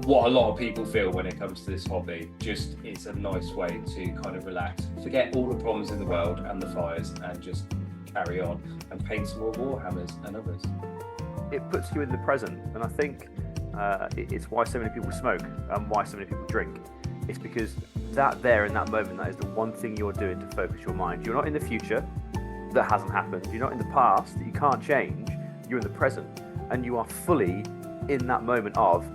what a lot of people feel when it comes to this hobby. Just, it's a nice way to kind of relax, forget all the problems in the world and the fires, and just carry on and paint some more Warhammers and others. It puts you in the present, and I think it's why so many people smoke and why so many people drink. It's because that there in that moment, that is the one thing you're doing to focus your mind. You're not in the future, that hasn't happened. You're not in the past, that you can't change. You're in the present, and you are fully in that moment of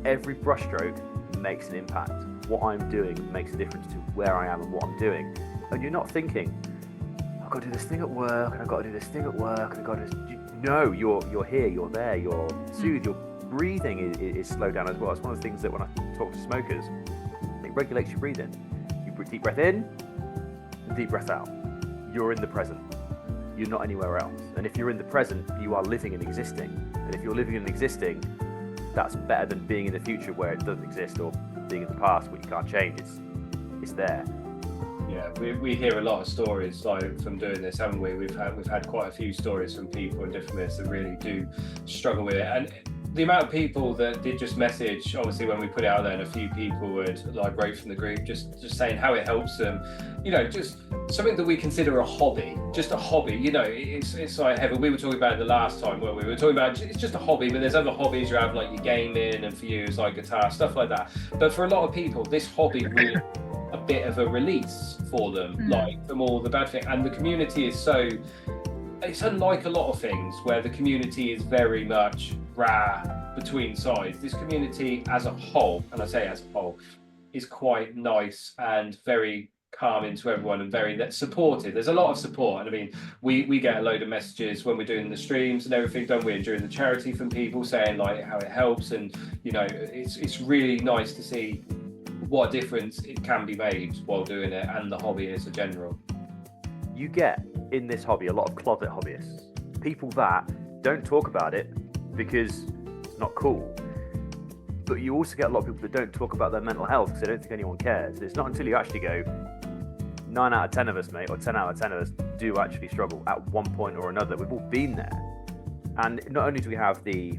every brushstroke makes an impact. What I'm doing makes a difference to where I am and what I'm doing. And you're not thinking, I've got to do this thing at work, and I've got to do this thing at work, and I've got to do... No, you're here, you're there, you're soothed, your breathing is slowed down as well. It's one of the things that when I talk to smokers, it regulates your breathing. You breathe deep breath in, and deep breath out. You're in the present. You're not anywhere else. And if you're in the present, you are living and existing. And if you're living and existing, that's better than being in the future where it doesn't exist, or being in the past where you can't change. It's there. Yeah, we hear a lot of stories like from doing this, haven't we? We've had quite a few stories from people in different bits that really do struggle with it. And the amount of people that did just message, obviously when we put it out there, and a few people would like wrote from the group just saying how it helps them, you know, just something that we consider a hobby, just a hobby, you know. It's like Heather, we were talking about it the last time where we were talking about it's just a hobby, but there's other hobbies you have, like your gaming, and for you it's like guitar, stuff like that. But for a lot of people, this hobby really a bit of a release for them, like from all the bad things. And the community is so, it's unlike a lot of things where the community is very much between sides. This community as a whole, and I say as a whole, is quite nice and very calming to everyone, and very supportive. There's a lot of support, and I mean we get a load of messages when we're doing the streams and everything, don't we, and during the charity, from people saying like how it helps, and you know, it's really nice to see what a difference it can be made while doing it, and the hobby as a general. You get in this hobby a lot of closet hobbyists, people that don't talk about it because it's not cool. But you also get a lot of people that don't talk about their mental health because they don't think anyone cares. It's not until you actually go, 9 out of 10 of us, mate, or 10 out of 10 of us do actually struggle at one point or another. We've all been there. And not only do we have the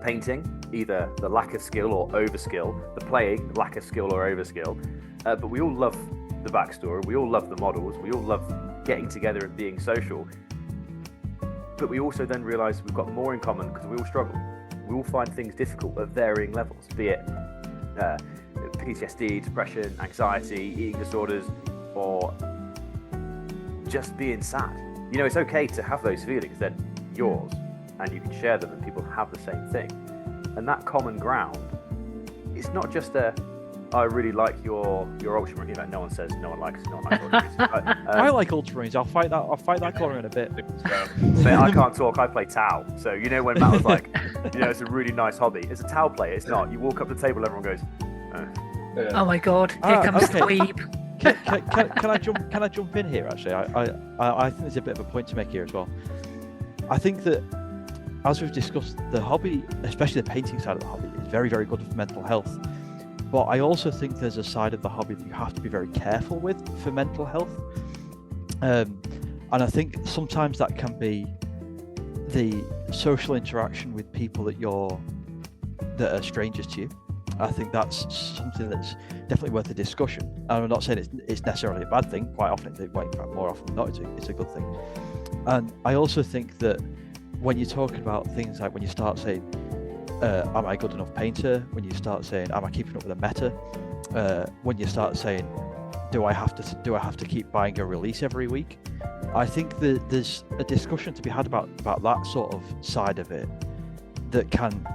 painting, either the lack of skill or overskill, the playing, the lack of skill or overskill, but we all love the backstory, we all love the models, we all love getting together and being social. But we also then realise we've got more in common because we all struggle. We all find things difficult at varying levels, be it PTSD, depression, anxiety, eating disorders, or just being sad. You know, it's okay to have those feelings, they're yours, and you can share them, and people have the same thing. And that common ground, it's not just I really like your Ultramarine. You know, no one likes Ultramarines. I like Ultramarines. I'll fight that corner in a bit. Mate, I can't talk. I play Tau. So you know when Matt was like, you know, it's a really nice hobby. As a Tau player, it's not. You walk up the table, everyone goes, oh my god, here comes okay. the weeb. Can I jump in here? Actually, I think there's a bit of a point to make here as well. I think that, as we've discussed, the hobby, especially the painting side of the hobby, is very, very good for mental health. But I also think there's a side of the hobby that you have to be very careful with for mental health. And I think sometimes that can be the social interaction with people that are strangers to you. I think that's something that's definitely worth a discussion. And I'm not saying it's necessarily a bad thing. Quite often, more often than not, it's a good thing. And I also think that when you're talking about things like when you start saying, am I good enough painter? When you start saying, am I keeping up with the meta? When you start saying, do I have to keep buying a release every week? I think that there's a discussion to be had about that sort of side of it that can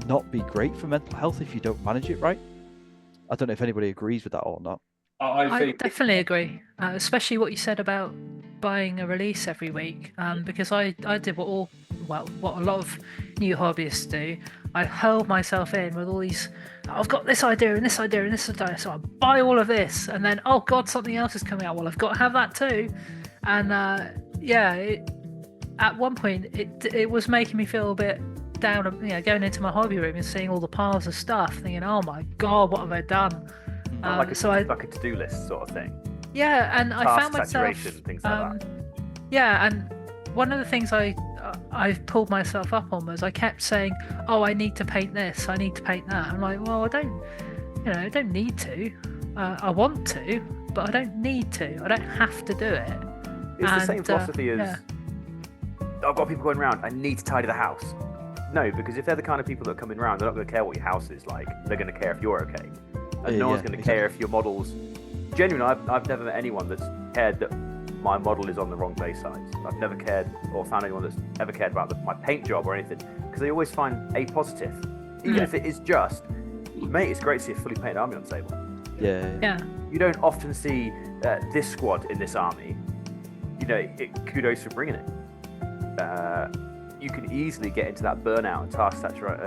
not be great for mental health if you don't manage it right. I don't know if anybody agrees with that or not. I definitely agree, especially what you said about buying a release every week, because I did what a lot of new hobbyists do. I hurled myself in with all these, I've got this idea and this idea and this idea, so I buy all of this, and then, oh god, something else is coming out, well, I've got to have that too. And at one point it was making me feel a bit down, going into my hobby room and seeing all the piles of stuff, thinking, oh my god, what have I done? Like a to-do list sort of thing. Yeah, and I found myself things like that. Yeah, and one of the things I pulled myself up on was I kept saying, oh, I need to paint this, I need to paint that. I'm like, well, I don't need to. I want to, but I don't need to. I don't have to do it. It's the same philosophy as, I've got people going around, I need to tidy the house. No, because if they're the kind of people that are coming around, they're not going to care what your house is like. They're going to care if you're okay. And no one's going to care if your model's... Genuinely, I've never met anyone that's cared that my model is on the wrong base size. I've never cared or found anyone that's ever cared about my paint job or anything, because they always find a positive. Even if it is just, mate, it's great to see a fully painted army on the table. Yeah. You don't often see this squad in this army. Kudos for bringing it. You can easily get into that burnout and task saturation.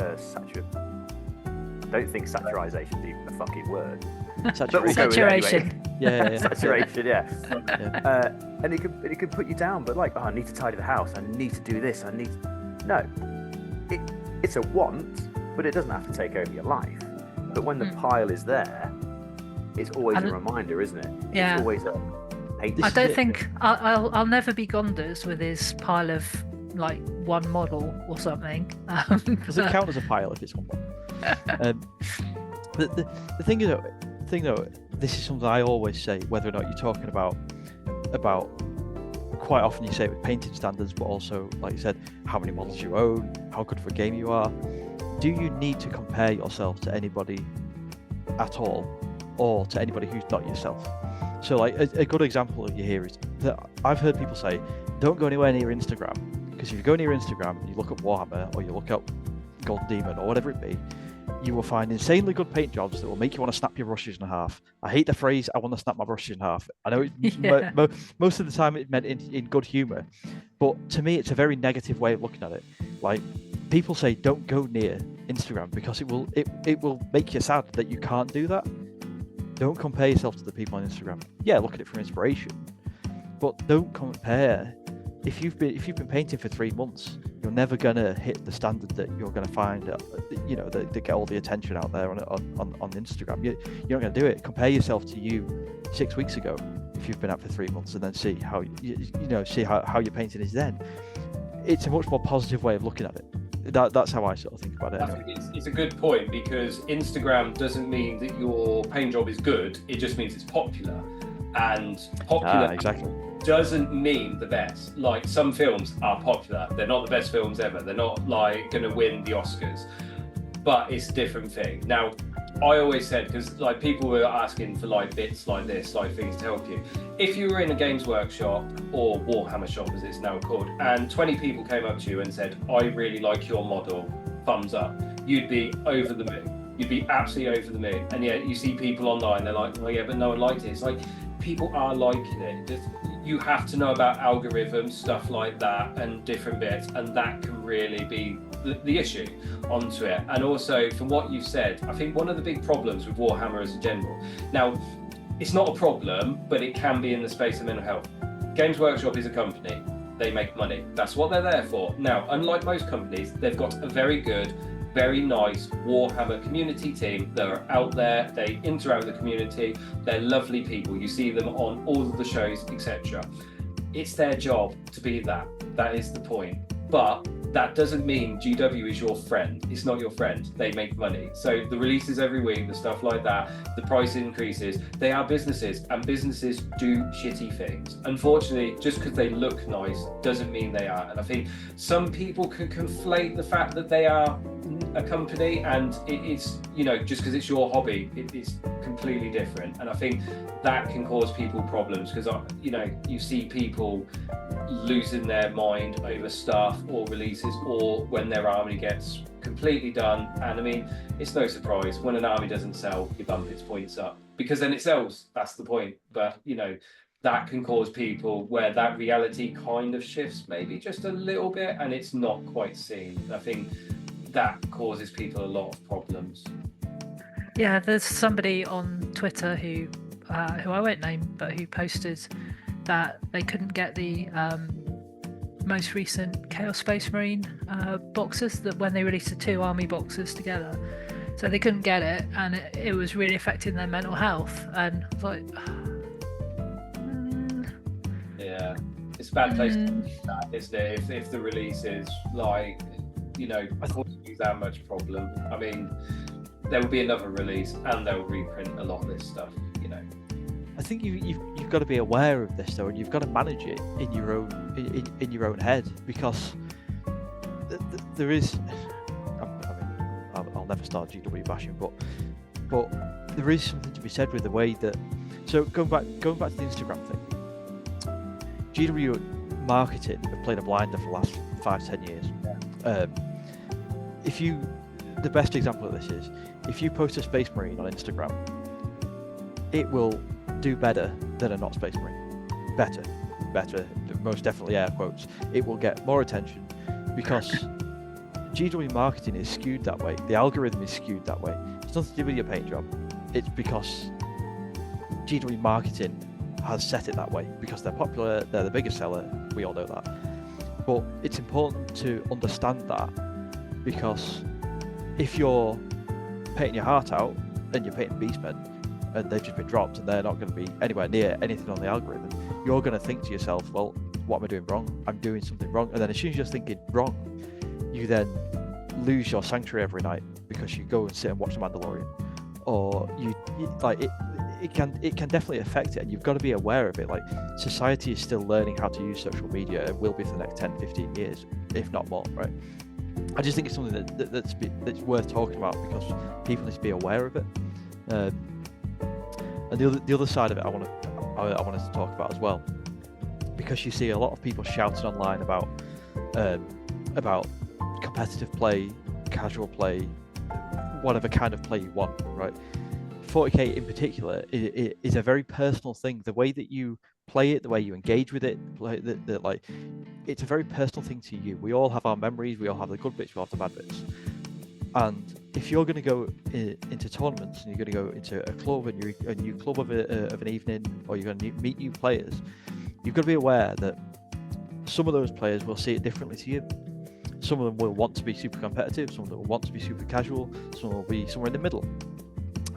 I don't think saturation is even a fucking word. Saturation. Yeah. Saturation, yeah. And it can put you down, but like, oh, I need to tidy the house, I need to do this, No. It's a want, but it doesn't have to take over your life. But when the pile is there, it's always a reminder, isn't it? Yeah. It's always a... I don't think... I'll never be Gonders with his pile of, like, one model or something. Does it count as a pile if it's one model? The thing though, this is something I always say, whether or not you're talking about quite often you say it with painting standards, but also, like you said, how many models you own, how good of a game you are. Do you need to compare yourself to anybody at all, or to anybody who's not yourself? So, like, a good example of you here is that I've heard people say, don't go anywhere near Instagram, because if you go near Instagram and you look up Warhammer or you look up Gold Demon or whatever it be, you will find insanely good paint jobs that will make you want to snap your brushes in half. I hate the phrase, I want to snap my brushes in half. I know most of the time it's meant in good humour, but to me it's a very negative way of looking at it. Like, people say don't go near Instagram because it will make you sad that you can't do that. Don't compare yourself to the people on Instagram. Yeah, look at it for inspiration, but don't compare. If you've been painting for 3 months, you're never gonna hit the standard that you're gonna find, that get all the attention out there on Instagram. You're not gonna do it. Compare yourself to you 6 weeks ago if you've been out for 3 months, and then see how how your painting is then. It's a much more positive way of looking at it. That's how I sort of think about it. Anyway. I think it's a good point, because Instagram doesn't mean that your paint job is good. It just means it's popular, and popular exactly. doesn't mean the best. Like, some films are popular, they're not the best films ever, they're not like going to win the Oscars, but it's a different thing. Now, I always said, because like people were asking for like bits like this, like things to help you. If you were in a Games Workshop or Warhammer shop as it's now called, and 20 people came up to you and said, I really like your model, thumbs up, you'd be over the moon. You'd be absolutely over the moon. And yet you see people online, they're like, oh yeah, but no one liked it. It's like, people are liking it. Just, you have to know about algorithms, stuff like that, and different bits, and that can really be the issue onto it. And also, from what you've said, I think one of the big problems with Warhammer as a general, now, it's not a problem, but it can be in the space of mental health. Games Workshop is a company. They make money. That's what they're there for. Now, unlike most companies, they've got a very good, very nice Warhammer community team that are out there. They interact with the community. They're lovely people. You see them on all of the shows, etc. It's their job to be that. That is the point. But that doesn't mean GW is your friend. It's not your friend. They make money. So the releases every week, the stuff like that, the price increases, they are businesses, and businesses do shitty things. Unfortunately, just because they look nice doesn't mean they are. And I think some people can conflate the fact that they are a company, and it's, you know, just because it's your hobby, it's completely different. And I think that can cause people problems, because, you know, you see people losing their mind over stuff or releases, or when their army gets completely done. And I mean, it's no surprise when an army doesn't sell, you bump its points up, because then it sells. That's the point. But, you know, that can cause people where that reality kind of shifts maybe just a little bit, and it's not quite seen. I think that causes people a lot of problems. Yeah, there's somebody on Twitter who I won't name, but who posted that they couldn't get the most recent Chaos Space Marine boxes, that when they released the 2 army boxes together, so they couldn't get it, and it was really affecting their mental health. And I was like, yeah, it's a bad place to do that, isn't it? If the release is like, you know, causing you that much problem, I mean, there will be another release and they'll reprint a lot of this stuff, you know. I think you've got to be aware of this though, and you've got to manage it in your own head, because there is. I mean, I'll never start GW bashing, but there is something to be said with the way that. So going back to the Instagram thing, GW marketing have played a blinder for the last 5-10 years. The best example of this is if you post a Space Marine on Instagram, it will do better than a not Space Marine. Better, most definitely air quotes. It will get more attention because GW marketing is skewed that way. The algorithm is skewed that way. It's nothing to do with your paint job. It's because GW marketing has set it that way, because they're popular, they're the biggest seller, we all know that. But it's important to understand that, because if you're painting your heart out and you're painting beastmen and they've just been dropped and they're not going to be anywhere near anything on the algorithm, you're going to think to yourself, well, what am I doing wrong? I'm doing something wrong. And then as soon as you're thinking wrong, you then lose your sanctuary every night because you go and sit and watch The Mandalorian, or you like it can definitely affect it, and you've got to be aware of it. Like, society is still learning how to use social media and will be for the next 10-15 years, if not more, right? I just think it's something that's worth talking about, because people need to be aware of it. And the other side of it I wanted to talk about as well, because you see a lot of people shouting online about competitive play, casual play, whatever kind of play you want, right? 40k in particular is a very personal thing. The way that you play it, the way you engage with it, like it's a very personal thing to you. We all have our memories, we all have the good bits, we all have the bad bits. And if you're going to go into tournaments and you're going to go into a club and you're a new club of an evening, or you're going to meet new players, you've got to be aware that some of those players will see it differently to you. Some of them will want to be super competitive, some of them will want to be super casual, some will be somewhere in the middle.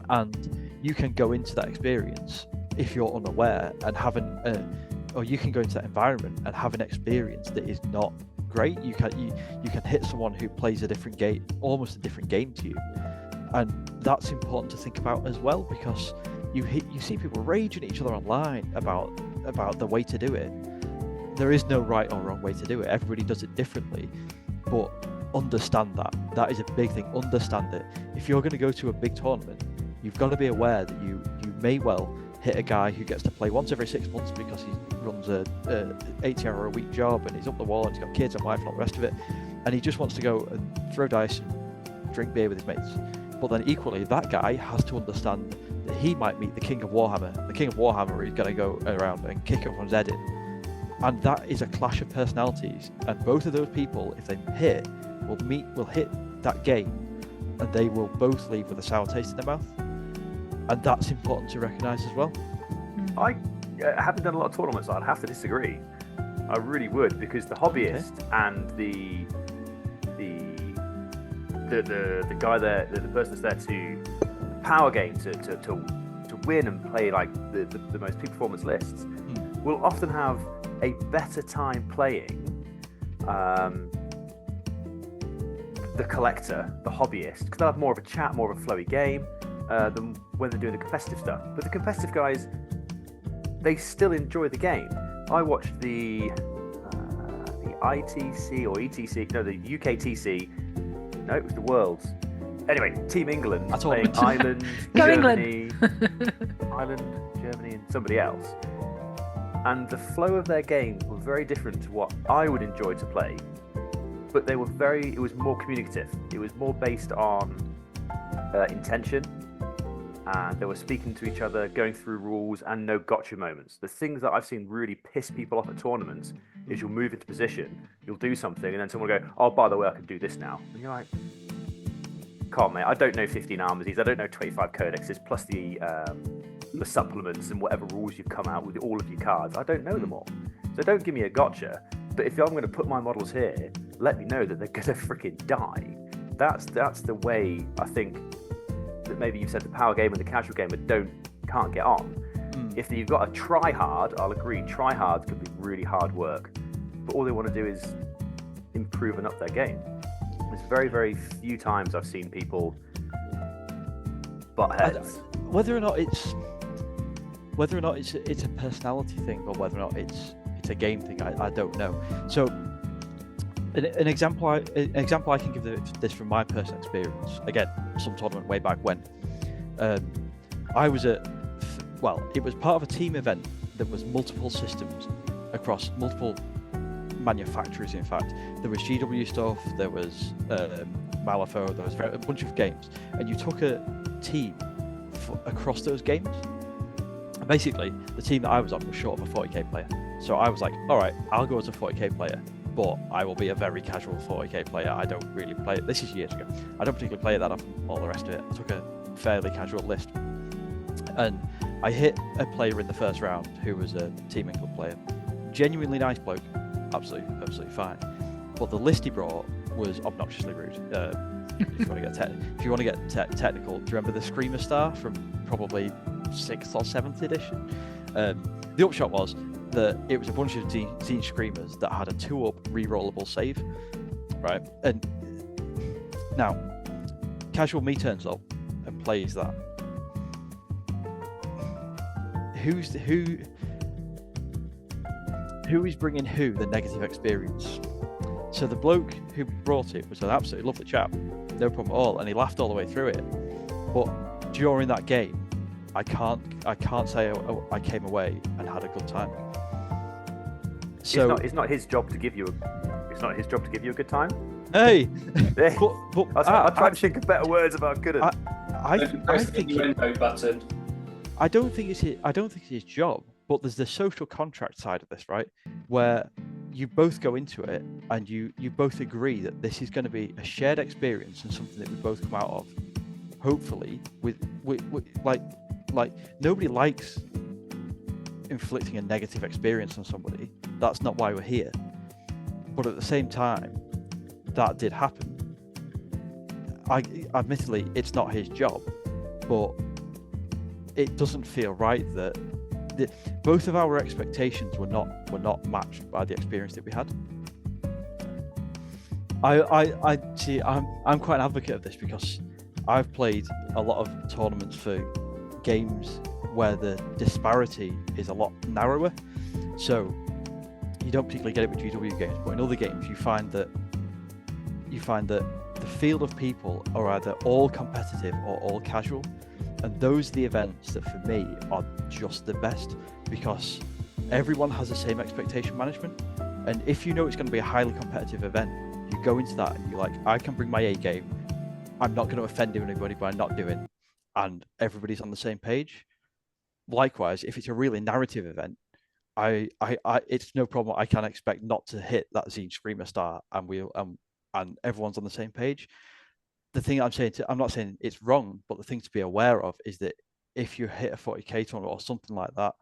And you can go into that experience if you're unaware and or you can go into that environment and have an experience that is not great. You can hit someone who plays a different game, almost a different game to you, and that's important to think about as well, because you see people raging at each other online about the way to do it. There is no right or wrong way to do it. Everybody does it differently, but understand that is a big thing. Understand it. If you're going to go to a big tournament, you've got to be aware that you may well hit a guy who gets to play once every 6 months because he runs a 80-hour-a-week job and he's up the wall and he's got kids and wife and all the rest of it, and he just wants to go and throw dice and drink beer with his mates. But then equally, that guy has to understand that he might meet the King of Warhammer. The King of Warhammer is going to go around and kick everyone's head in. And that is a clash of personalities. And both of those people, if they hit, will hit that game, and they will both leave with a sour taste in their mouth. And that's important to recognise as well. I haven't done a lot of tournaments, so I'd have to disagree. I really would, because the hobbyist and the guy there, the person that's there to power game to win and play like the most peak performance lists will often have a better time playing the collector, the hobbyist, because they'll have more of a chat, more of a flowy game than when they're doing the competitive stuff. But the competitive guys, they still enjoy the game. I watched the ITC or ETC, no, the UKTC. No, it was the Worlds. Anyway, Team England playing Ireland, Go Germany, Ireland, Germany, and somebody else. And the flow of their game were very different to what I would enjoy to play. But they were it was more communicative. It was more based on intention. And they were speaking to each other, going through rules, and no gotcha moments. The things that I've seen really piss people off at tournaments is you'll move into position, you'll do something, and then someone will go, oh, by the way, I can do this now. And you're like, come on, mate, I don't know 15 armors, I don't know 25 codexes, plus the supplements and whatever rules you've come out with all of your cards. I don't know them all. So don't give me a gotcha. But if I'm going to put my models here, let me know that they're going to freaking die. That's the way I think that maybe you've said the power gamer and the casual gamer can't get on. If you've got a try hard, I'll agree, try hard can be really hard work. But all they want to do is improve and up their game. There's very, very few times I've seen people butt heads. Whether or not it's a personality thing or whether or not it's a game thing, I don't know. So an example I can give this from my personal experience. Again, some tournament way back when. I was it was part of a team event that was multiple systems across multiple manufacturers. In fact, there was GW stuff, there was Malifaux, there was a bunch of games, and you took a team across those games. And basically, the team that I was on was short of a 40k player, so I was like, all right, I'll go as a 40k player, but I will be a very casual 40k player. I don't really play it. This is years ago. I don't particularly play it that often. All the rest of it, I took a fairly casual list, and I hit a player in the first round who was a Team England player. Genuinely nice bloke, absolutely fine. But the list he brought was obnoxiously rude. If you want to get technical, do you remember the Screamer Star from probably 6th or 7th edition? The upshot was that it was a bunch of Zine Screamers that had a 2-up re-rollable save, right? And now, casual me turns up and plays that. Who is bringing the negative experience? So the bloke who brought it was an absolutely lovely chap, no problem at all, and he laughed all the way through it. But during that game, I can't say I came away and had a good time. So it's not his job to give you a good time. Hey, but I tried to think of better words about couldn't. I think the window button. I don't think it's his job, but there's the social contract side of this, right? Where you both go into it and you both agree that this is going to be a shared experience and something that we both come out of, hopefully, with like nobody likes inflicting a negative experience on somebody. That's not why we're here. But at the same time, that did happen. Admittedly, it's not his job, but it doesn't feel right that both of our expectations were not matched by the experience that we had. I see. I'm quite an advocate of this because I've played a lot of tournaments for games where the disparity is a lot narrower. So you don't particularly get it with GW games, but in other games you find that the field of people are either all competitive or all casual. And those are the events that for me are just the best because everyone has the same expectation management. And if you know it's going to be a highly competitive event, you go into that and you're like, I can bring my A game. I'm not going to offend anybody by not doing, and everybody's on the same page. Likewise, if it's a really narrative event, I it's no problem. I can expect not to hit that Zine Screamer Star, and everyone's on the same page. The thing I'm not saying it's wrong, but the thing to be aware of is that if you hit a 40k tournament or something like that,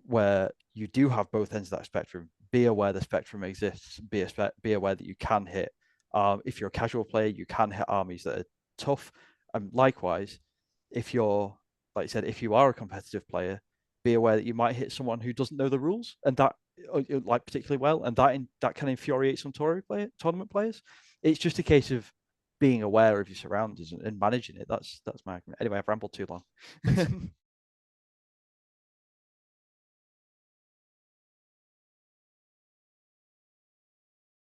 where you do have both ends of that spectrum, be aware the spectrum exists. Be aware that you can hit. If you're a casual player, you can hit armies that are tough. And likewise, if you're, like I said, if you are a competitive player, be aware that you might hit someone who doesn't know the rules, and that like particularly well, and that can infuriate some tournament players. It's just a case of being aware of your surroundings and managing it. That's my argument. Anyway, I've rambled too long.